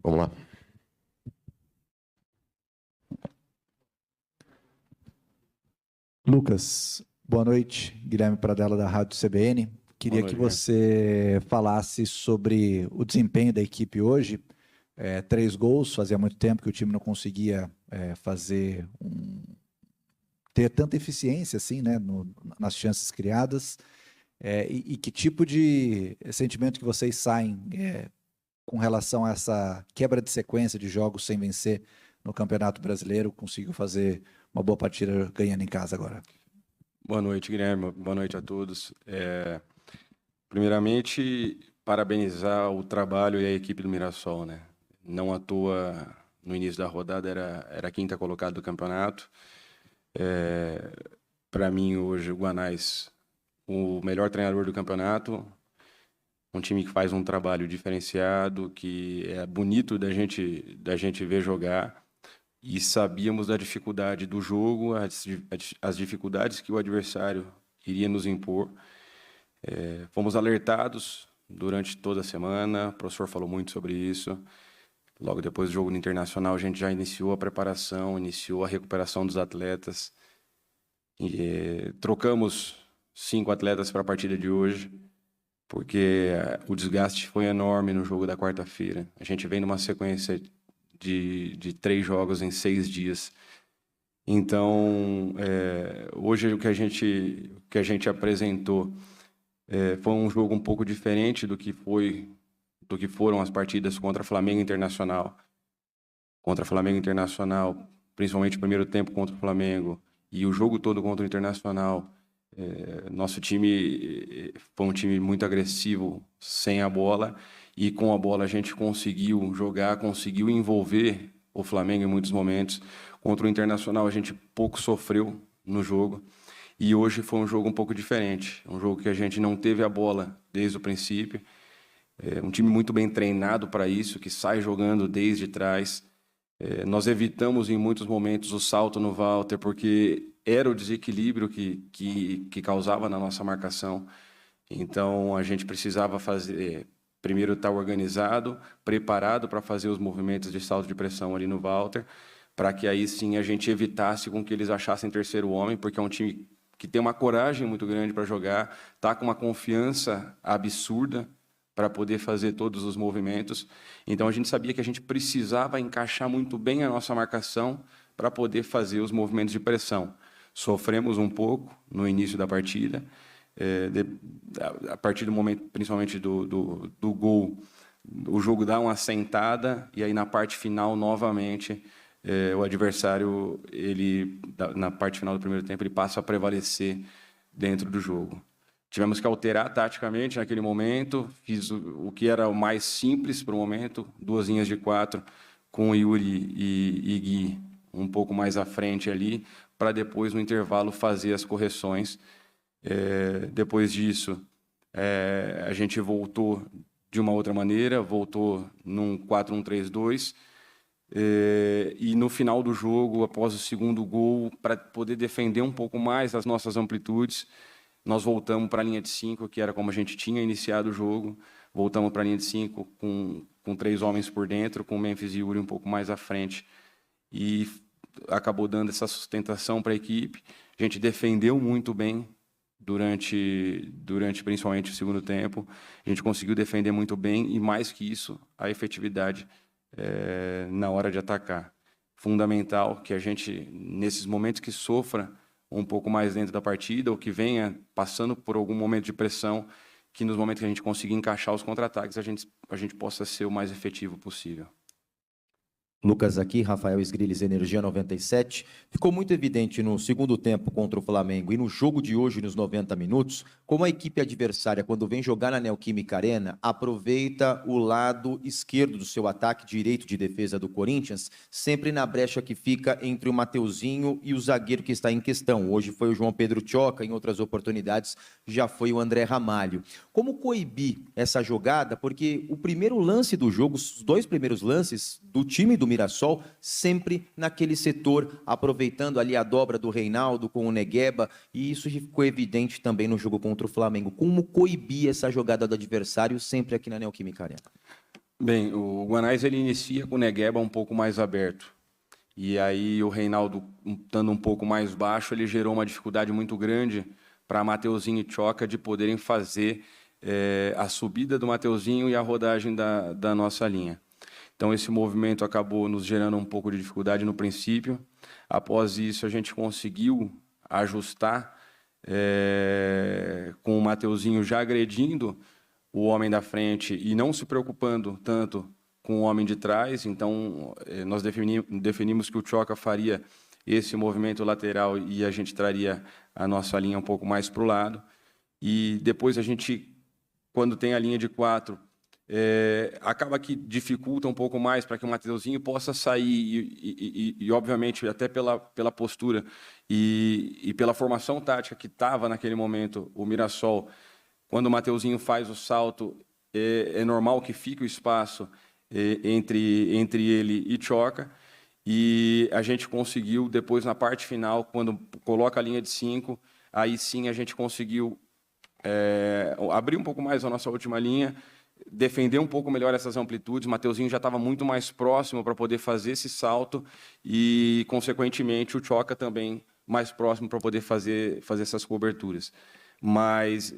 Vamos lá. Lucas, boa noite. Guilherme Pradella, da Rádio CBN. Queria que você falasse sobre o desempenho da equipe hoje. 3 gols, fazia muito tempo que o time não conseguia ter tanta eficiência assim, né, nas chances criadas. E que tipo de sentimento que vocês saem com relação a essa quebra de sequência de jogos sem vencer no Campeonato Brasileiro? Conseguiu fazer uma boa partida ganhando em casa agora. Boa noite, Guilherme. Boa noite a todos. Primeiramente, parabenizar o trabalho e a equipe do Mirassol, né? Não à toa, no início da rodada, era a 5ª colocada do campeonato. Para mim, hoje, o Guanais, o melhor treinador do campeonato, um time que faz um trabalho diferenciado, que é bonito da gente ver jogar. E sabíamos da dificuldade do jogo, as dificuldades que o adversário iria nos impor. Fomos alertados durante toda a semana, o professor falou muito sobre isso. Logo depois do jogo no Internacional, a gente já iniciou a preparação, iniciou a recuperação dos atletas. Trocamos 5 atletas para a partida de hoje, porque o desgaste foi enorme no jogo da quarta-feira. A gente vem numa sequência de 3 jogos em 6 dias. Então, hoje o que a gente apresentou foi um jogo um pouco diferente do que foram as partidas contra Flamengo e Internacional. Contra Flamengo e Internacional, principalmente o primeiro tempo contra o Flamengo e o jogo todo contra o Internacional, nosso time foi um time muito agressivo sem a bola, e com a bola a gente conseguiu jogar, conseguiu envolver o Flamengo em muitos momentos. Contra o Internacional a gente pouco sofreu no jogo, e hoje foi um jogo um pouco diferente, um jogo que a gente não teve a bola desde o princípio. Um time muito bem treinado para isso, que sai jogando desde trás. Nós evitamos em muitos momentos o salto no Walter, porque era o desequilíbrio que causava na nossa marcação. Então a gente precisava primeiro estar organizado, preparado para fazer os movimentos de salto de pressão ali no Walter, para que aí sim a gente evitasse com que eles achassem terceiro homem, porque é um time que tem uma coragem muito grande para jogar, está com uma confiança absurda para poder fazer todos os movimentos. Então a gente sabia que a gente precisava encaixar muito bem a nossa marcação para poder fazer os movimentos de pressão. Sofremos um pouco no início da partida, a partir do momento, principalmente do gol, o jogo dá uma assentada, e aí na parte final, novamente, o adversário, na parte final do primeiro tempo, ele passa a prevalecer dentro do jogo. Tivemos que alterar taticamente naquele momento, fiz o que era o mais simples para o momento, 2 linhas de 4, com o Yuri e Gui um pouco mais à frente ali, para depois, no intervalo, fazer as correções. Depois disso, a gente voltou de uma outra maneira, voltou num 4-1-3-2, e no final do jogo, após o segundo gol, para poder defender um pouco mais as nossas amplitudes, nós voltamos para a linha de 5, que era como a gente tinha iniciado o jogo. Voltamos para a linha de 5 com 3 homens por dentro, com o Memphis e Yuri um pouco mais à frente. E acabou dando essa sustentação para a equipe. A gente defendeu muito bem durante principalmente o segundo tempo. A gente conseguiu defender muito bem, e mais que isso, a efetividade na hora de atacar. Fundamental que a gente, nesses momentos que sofra um pouco mais dentro da partida, ou que venha passando por algum momento de pressão, que nos momentos que a gente consiga encaixar os contra-ataques, a gente possa ser o mais efetivo possível. Lucas aqui, Rafael Sgrilles, Energia 97. Ficou muito evidente no segundo tempo contra o Flamengo e no jogo de hoje, nos 90 minutos, como a equipe adversária, quando vem jogar na Neoquímica Arena, aproveita o lado esquerdo do seu ataque, direito de defesa do Corinthians, sempre na brecha que fica entre o Mateuzinho e o zagueiro que está em questão. Hoje foi o João Pedro Tchoca, em outras oportunidades já foi o André Ramalho. Como coibir essa jogada? Porque o primeiro lance do jogo, os 2 primeiros lances do time do Mirassol, sempre naquele setor, aproveitando ali a dobra do Reinaldo com o Negueba, e isso ficou evidente também no jogo contra o Flamengo. Como coibir essa jogada do adversário sempre aqui na Neoquímica Arena? Bem, o Guanais ele inicia com o Negueba um pouco mais aberto. E aí o Reinaldo, estando um pouco mais baixo, ele gerou uma dificuldade muito grande para Mateuzinho e Tchoca de poderem fazer a subida do Mateuzinho e a rodagem da nossa linha. Então, esse movimento acabou nos gerando um pouco de dificuldade no princípio. Após isso, a gente conseguiu ajustar com o Mateuzinho já agredindo o homem da frente e não se preocupando tanto com o homem de trás. Então, nós definimos que o Tchoca faria esse movimento lateral e a gente traria a nossa linha um pouco mais para o lado. E depois a gente, quando tem a linha de 4, acaba que dificulta um pouco mais para que o Mateuzinho possa sair e obviamente, até pela postura e pela formação tática que estava naquele momento, o Mirassol, quando o Mateuzinho faz o salto, é normal que fique o espaço entre ele e Tchoca, e a gente conseguiu, depois na parte final, quando coloca a linha de 5, aí sim a gente conseguiu abrir um pouco mais a nossa última linha, defender um pouco melhor essas amplitudes. O Mateuzinho já estava muito mais próximo para poder fazer esse salto e, consequentemente, o Tchoca também mais próximo para poder fazer essas coberturas. Mas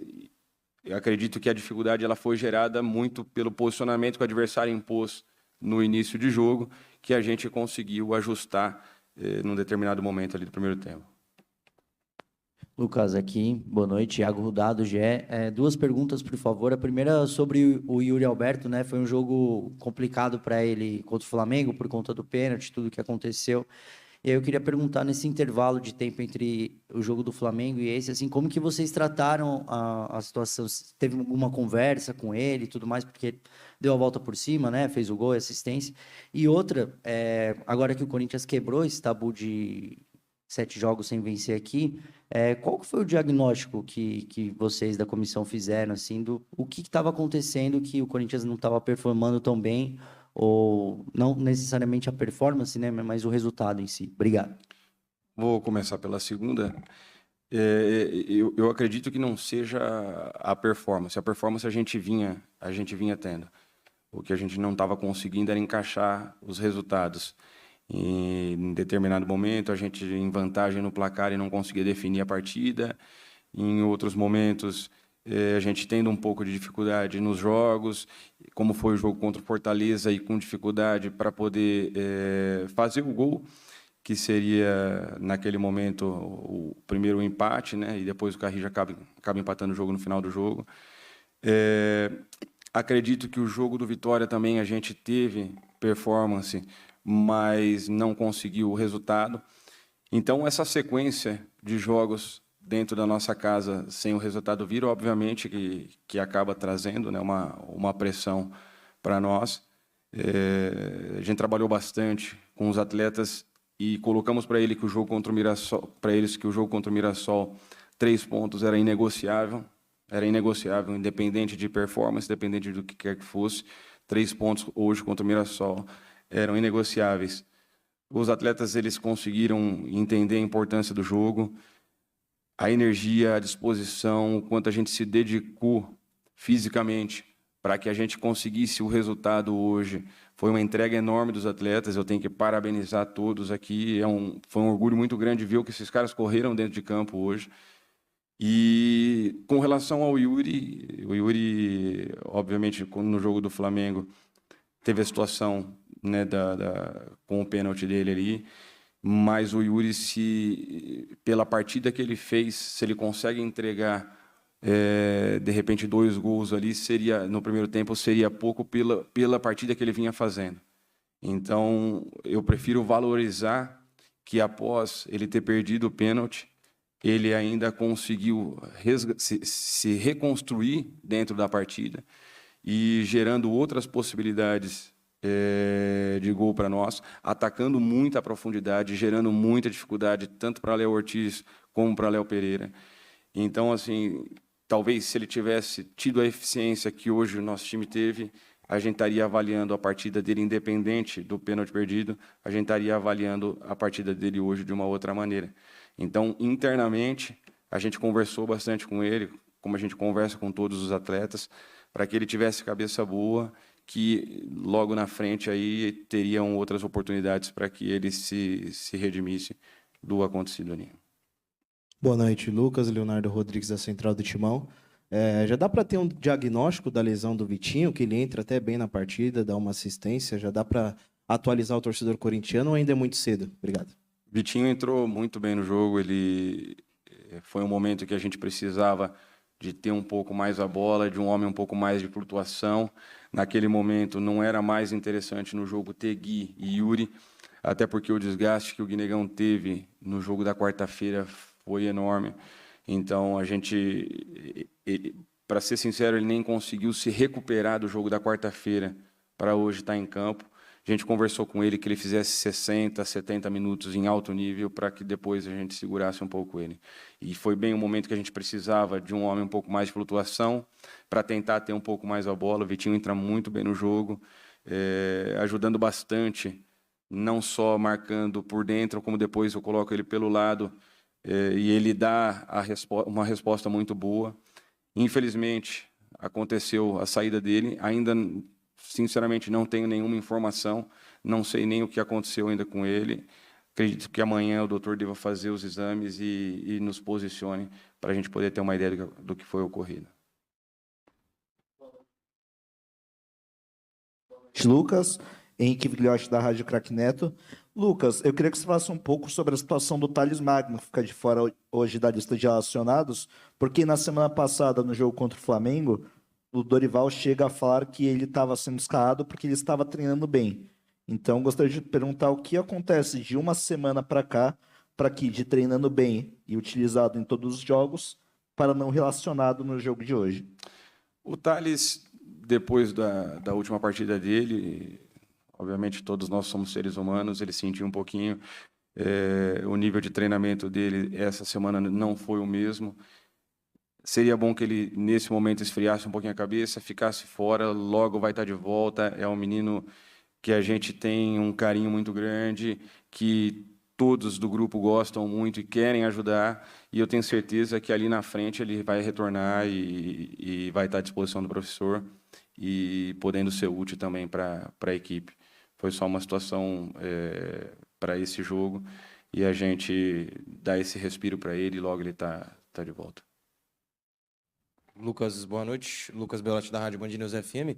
eu acredito que a dificuldade ela foi gerada muito pelo posicionamento que o adversário impôs no início de jogo, que a gente conseguiu ajustar num determinado momento ali do primeiro tempo. Lucas, aqui, boa noite, Thiago Rudado, GE. Duas perguntas, por favor. A primeira sobre o Yuri Alberto, né? Foi um jogo complicado para ele contra o Flamengo, por conta do pênalti, tudo que aconteceu. E aí eu queria perguntar, nesse intervalo de tempo entre o jogo do Flamengo e esse, assim, como que vocês trataram a situação? Teve alguma conversa com ele e tudo mais, porque deu a volta por cima, né? Fez o gol e assistência. E outra, agora que o Corinthians quebrou esse tabu de 7 jogos sem vencer aqui, qual que foi o diagnóstico que vocês da comissão fizeram, assim, o que estava acontecendo que o Corinthians não estava performando tão bem, ou não necessariamente a performance, né, mas o resultado em si? Obrigado. Vou começar pela segunda. Eu acredito que não seja a performance. A performance a gente vinha tendo. O que a gente não estava conseguindo era encaixar os resultados. E, em determinado momento, a gente em vantagem no placar e não conseguia definir a partida. Em outros momentos, a gente tendo um pouco de dificuldade nos jogos, como foi o jogo contra o Fortaleza, e com dificuldade para poder fazer o gol, que seria, naquele momento, o primeiro empate, né? E depois o Carrillo acaba empatando o jogo no final do jogo. Acredito que o jogo do Vitória também a gente teve performance, mas não conseguiu o resultado. Então, essa sequência de jogos dentro da nossa casa sem o resultado vir, obviamente que acaba trazendo, né, uma pressão para nós. A gente trabalhou bastante com os atletas e colocamos para eles que o jogo contra o Mirassol, 3 pontos era inegociável, independente de performance, independente do que quer que fosse. 3 pontos hoje contra o Mirassol eram inegociáveis. Os atletas eles conseguiram entender a importância do jogo, a energia, a disposição, o quanto a gente se dedicou fisicamente para que a gente conseguisse o resultado hoje. Foi uma entrega enorme dos atletas, eu tenho que parabenizar todos aqui. Foi um orgulho muito grande ver o que esses caras correram dentro de campo hoje. E com relação ao Yuri, o Yuri, obviamente, no jogo do Flamengo, teve a situação, né, com o pênalti dele ali, mas o Yuri, pela partida que ele fez, se ele consegue entregar, de repente, 2 gols ali, no primeiro tempo, seria pouco pela partida que ele vinha fazendo. Então, eu prefiro valorizar que, após ele ter perdido o pênalti, ele ainda conseguiu se reconstruir dentro da partida e gerando outras possibilidades de gol para nós, atacando muita profundidade, gerando muita dificuldade, tanto para Léo Ortiz como para Léo Pereira. Então, assim, talvez se ele tivesse tido a eficiência que hoje o nosso time teve, a gente estaria avaliando a partida dele, independente do pênalti perdido, a gente estaria avaliando a partida dele hoje de uma outra maneira. Então, internamente, a gente conversou bastante com ele, como a gente conversa com todos os atletas, para que ele tivesse cabeça boa, que logo na frente aí teriam outras oportunidades para que ele se redimisse do acontecido ali. Boa noite, Lucas. Leonardo Rodrigues, da Central do Timão. Já dá para ter um diagnóstico da lesão do Vitinho, que ele entra até bem na partida, dá uma assistência, já dá para atualizar o torcedor corintiano ou ainda é muito cedo? Obrigado. Vitinho entrou muito bem no jogo, ele foi um momento que a gente precisava de ter um pouco mais a bola, de um homem um pouco mais de flutuação. Naquele momento não era mais interessante no jogo ter Gui e Yuri, até porque o desgaste que o Guinegão teve no jogo da quarta-feira foi enorme. Então, para ser sincero, ele nem conseguiu se recuperar do jogo da quarta-feira para hoje estar em campo. A gente conversou com ele que ele fizesse 60, 70 minutos em alto nível para que depois a gente segurasse um pouco ele. E foi bem o momento que a gente precisava de um homem um pouco mais de flutuação para tentar ter um pouco mais a bola. O Vitinho entra muito bem no jogo, ajudando bastante, não só marcando por dentro, como depois eu coloco ele pelo lado e ele dá uma resposta muito boa. Infelizmente, aconteceu a saída dele, ainda... Sinceramente, não tenho nenhuma informação, não sei nem o que aconteceu ainda com ele. Acredito que amanhã o doutor deva fazer os exames e nos posicione para a gente poder ter uma ideia do que foi ocorrido. Lucas, Henrique Vigliotti, da Rádio Crack Neto. Lucas, eu queria que você falasse um pouco sobre a situação do Thales Magno, que fica de fora hoje da lista de relacionados, porque na semana passada, no jogo contra o Flamengo, o Dorival chega a falar que ele estava sendo escalado porque ele estava treinando bem. Então, gostaria de perguntar o que acontece de uma semana para cá, para que de treinando bem e utilizado em todos os jogos, para não relacionado no jogo de hoje. O Thales, depois da última partida dele, obviamente todos nós somos seres humanos, ele sentiu um pouquinho, o nível de treinamento dele essa semana não foi o mesmo. Seria bom que ele, nesse momento, esfriasse um pouquinho a cabeça, ficasse fora, logo vai estar de volta. É um menino que a gente tem um carinho muito grande, que todos do grupo gostam muito e querem ajudar. E eu tenho certeza que ali na frente ele vai retornar e vai estar à disposição do professor e podendo ser útil também para a equipe. Foi só uma situação para esse jogo e a gente dá esse respiro para ele e logo ele está de volta. Lucas, boa noite. Lucas Belotti, da Rádio Band News FM.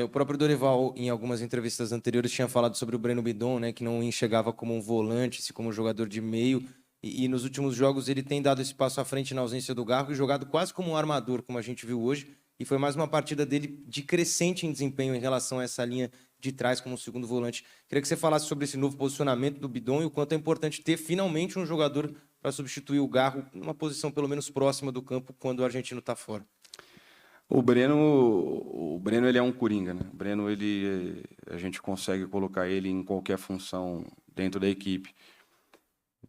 O próprio Dorival, em algumas entrevistas anteriores, tinha falado sobre o Breno Bidon, né, que não enxergava como um volante, se como um jogador de meio. E nos últimos jogos ele tem dado esse passo à frente na ausência do Garro e jogado quase como um armador, como a gente viu hoje. E foi mais uma partida dele de crescente em desempenho em relação a essa linha de trás como segundo volante. Queria que você falasse sobre esse novo posicionamento do Bidon e o quanto é importante ter finalmente um jogador para substituir o Garro numa posição pelo menos próxima do campo quando o argentino está fora. O Breno ele é um coringa, né? O Breno a gente consegue colocar ele em qualquer função dentro da equipe.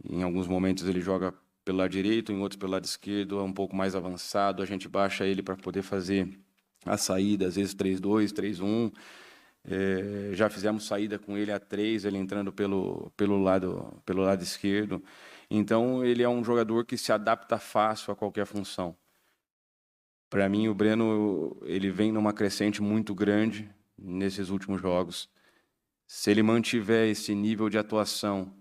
Em alguns momentos ele joga pelo lado direito, em outros pelo lado esquerdo, é um pouco mais avançado. A gente baixa ele para poder fazer a saída, às vezes 3-2, 3-1. Já fizemos saída com ele a 3, ele entrando pelo lado esquerdo. Então, ele é um jogador que se adapta fácil a qualquer função. Para mim, o Breno ele vem numa crescente muito grande nesses últimos jogos. Se ele mantiver esse nível de atuação,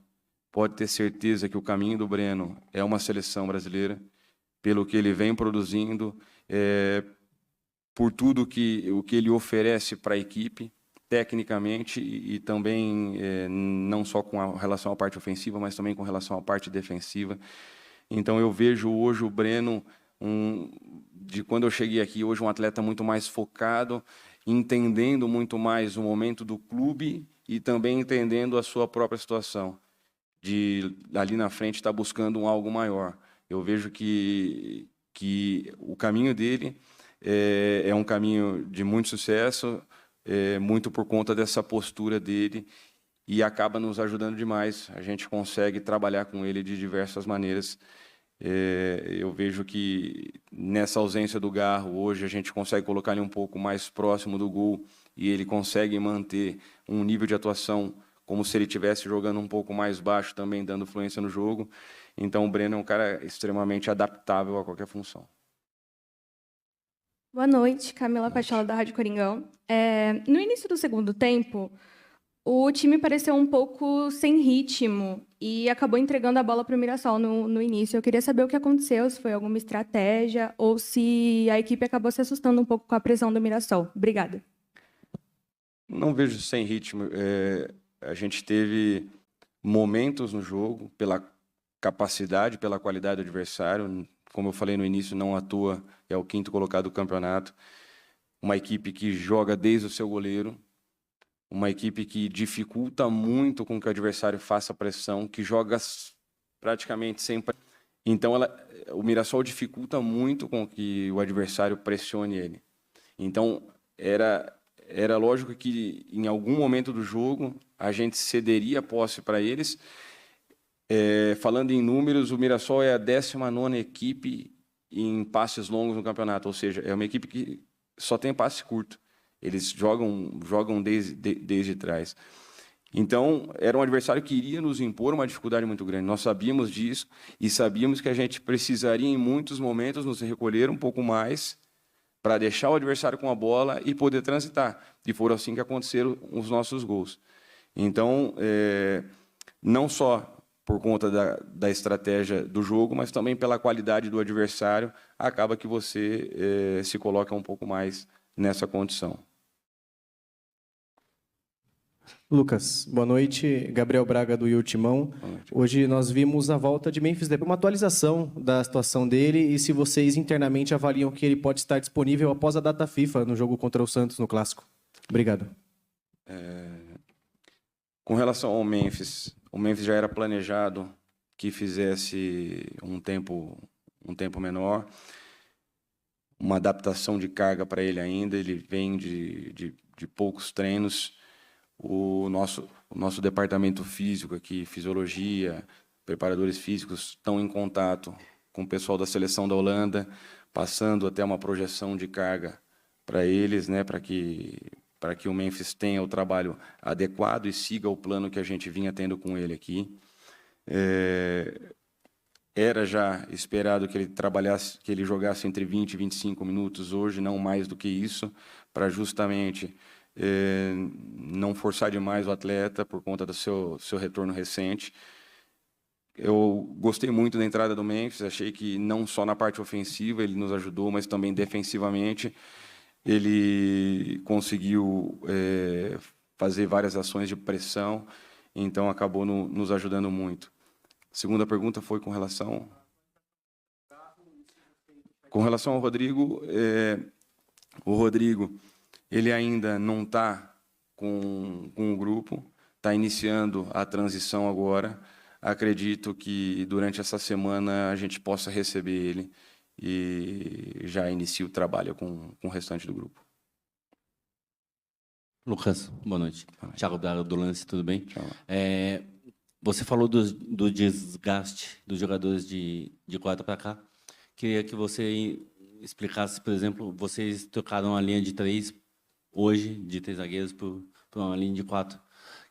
pode ter certeza que o caminho do Breno é uma seleção brasileira, pelo que ele vem produzindo, por tudo o que ele oferece para a equipe, tecnicamente, e também não só com relação à parte ofensiva, mas também com relação à parte defensiva. Então, eu vejo hoje o Breno, de quando eu cheguei aqui, hoje um atleta muito mais focado, entendendo muito mais o momento do clube e também entendendo a sua própria situação, de ali na frente estar buscando algo maior. Eu vejo que o caminho dele é um caminho de muito sucesso, muito por conta dessa postura dele, e acaba nos ajudando demais. A gente consegue trabalhar com ele de diversas maneiras. Eu vejo que nessa ausência do Garro, hoje a gente consegue colocar ele um pouco mais próximo do gol e ele consegue manter um nível de atuação como se ele estivesse jogando um pouco mais baixo, também dando fluência no jogo. Então o Breno é um cara extremamente adaptável a qualquer função. Boa noite, Camila Pachola, da Rádio Coringão. No início do segundo tempo, o time pareceu um pouco sem ritmo e acabou entregando a bola para o Mirassol no início. Eu queria saber o que aconteceu, se foi alguma estratégia ou se a equipe acabou se assustando um pouco com a pressão do Mirassol. Obrigada. Não vejo sem ritmo. A gente teve momentos no jogo, pela capacidade, pela qualidade do adversário. Como eu falei no início, não à toa é o 5º colocado do campeonato. Uma equipe que joga desde o seu goleiro, uma equipe que dificulta muito com que o adversário faça pressão, que joga praticamente sempre. Então, o Mirassol dificulta muito com que o adversário pressione ele. Então, era lógico que em algum momento do jogo a gente cederia a posse para eles. Falando em números, o Mirassol é a 19ª equipe em passes longos no campeonato, ou seja, é uma equipe que só tem passe curto. Eles jogam desde trás. Então, era um adversário que iria nos impor uma dificuldade muito grande. Nós sabíamos disso e sabíamos que a gente precisaria, em muitos momentos, nos recolher um pouco mais para deixar o adversário com a bola e poder transitar. E foram assim que aconteceram os nossos gols. Então, não só por conta da estratégia do jogo, mas também pela qualidade do adversário, acaba que você se coloca um pouco mais nessa condição. Lucas, boa noite. Gabriel Braga, do Timão. Hoje nós vimos a volta de Memphis Depay, uma atualização da situação dele e se vocês internamente avaliam que ele pode estar disponível após a data FIFA no jogo contra o Santos no Clássico. Obrigado. Com relação ao Memphis, o Memphis já era planejado que fizesse um tempo menor, uma adaptação de carga para ele ainda. Ele vem de poucos treinos. O nosso departamento físico aqui, fisiologia, preparadores físicos, estão em contato com o pessoal da seleção da Holanda, passando até uma projeção de carga para eles, né, para que o Memphis tenha o trabalho adequado e siga o plano que a gente vinha tendo com ele aqui. Era já esperado que ele jogasse entre 20 e 25 minutos hoje, não mais do que isso, para justamente não forçar demais o atleta por conta do seu retorno recente. Eu gostei muito da entrada do Memphis, achei que não só na parte ofensiva ele nos ajudou, mas também defensivamente. Ele conseguiu fazer várias ações de pressão, então acabou nos ajudando muito. A segunda pergunta foi com relação ao Rodrigo. O Rodrigo, ele ainda não está com o grupo, está iniciando a transição agora. Acredito que durante essa semana a gente possa receber ele e já inicia o trabalho com o restante do grupo. Lucas, boa noite. Thiago Braga, do Lance, tudo bem? Tchau. Você falou do desgaste dos jogadores de quarta para cá. Queria que você explicasse, por exemplo, vocês trocaram a linha de 3 hoje, de 3 zagueiros, por uma linha de 4.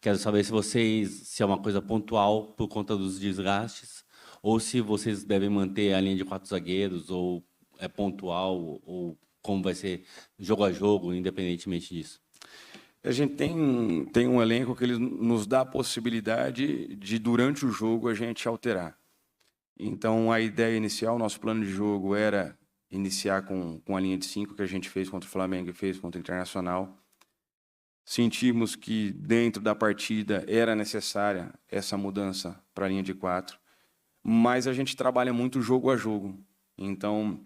Quero saber se é uma coisa pontual por conta dos desgastes, ou se vocês devem manter a linha de 4 zagueiros, ou é pontual, ou como vai ser jogo a jogo, independentemente disso. A gente tem um elenco que ele nos dá a possibilidade de, durante o jogo, a gente alterar. Então, a ideia inicial, nosso plano de jogo era iniciar com a linha de 5, que a gente fez contra o Flamengo e fez contra o Internacional. Sentimos que, dentro da partida, era necessária essa mudança para a linha de 4. Mas a gente trabalha muito jogo a jogo. Então,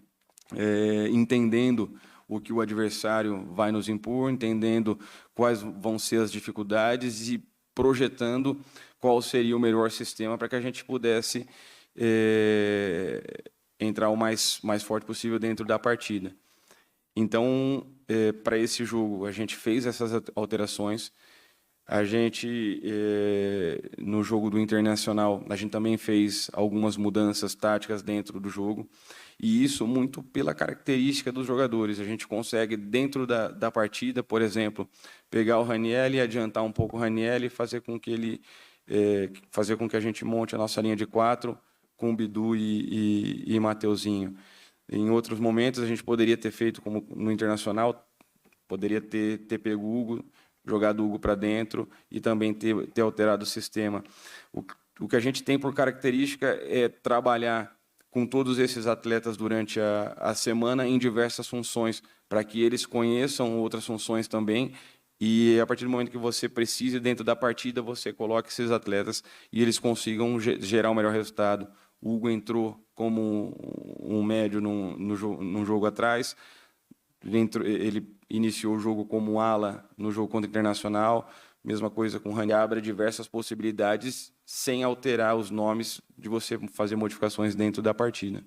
entendendo o que o adversário vai nos impor, entendendo quais vão ser as dificuldades e projetando qual seria o melhor sistema para que a gente pudesse entrar o mais forte possível dentro da partida. Então, para esse jogo, a gente fez essas alterações. A gente, no jogo do Internacional, a gente também fez algumas mudanças táticas dentro do jogo. E isso muito pela característica dos jogadores. A gente consegue, dentro da partida, por exemplo, pegar o Raniel e adiantar um pouco o Raniel e fazer com que a gente monte a nossa linha de 4 com o Bidu e Mateuzinho. Em outros momentos, a gente poderia ter feito, como no Internacional, poderia ter pego o Hugo, jogado o Hugo para dentro e também ter alterado o sistema. O que a gente tem por característica é trabalhar com todos esses atletas durante a semana em diversas funções, para que eles conheçam outras funções também. E a partir do momento que você precise, dentro da partida, você coloca esses atletas e eles consigam gerar o melhor resultado. O Hugo entrou como um médio num jogo atrás, ele iniciou o jogo como ala no jogo contra o Internacional, mesma coisa com o Rani, abre diversas possibilidades sem alterar os nomes de você fazer modificações dentro da partida.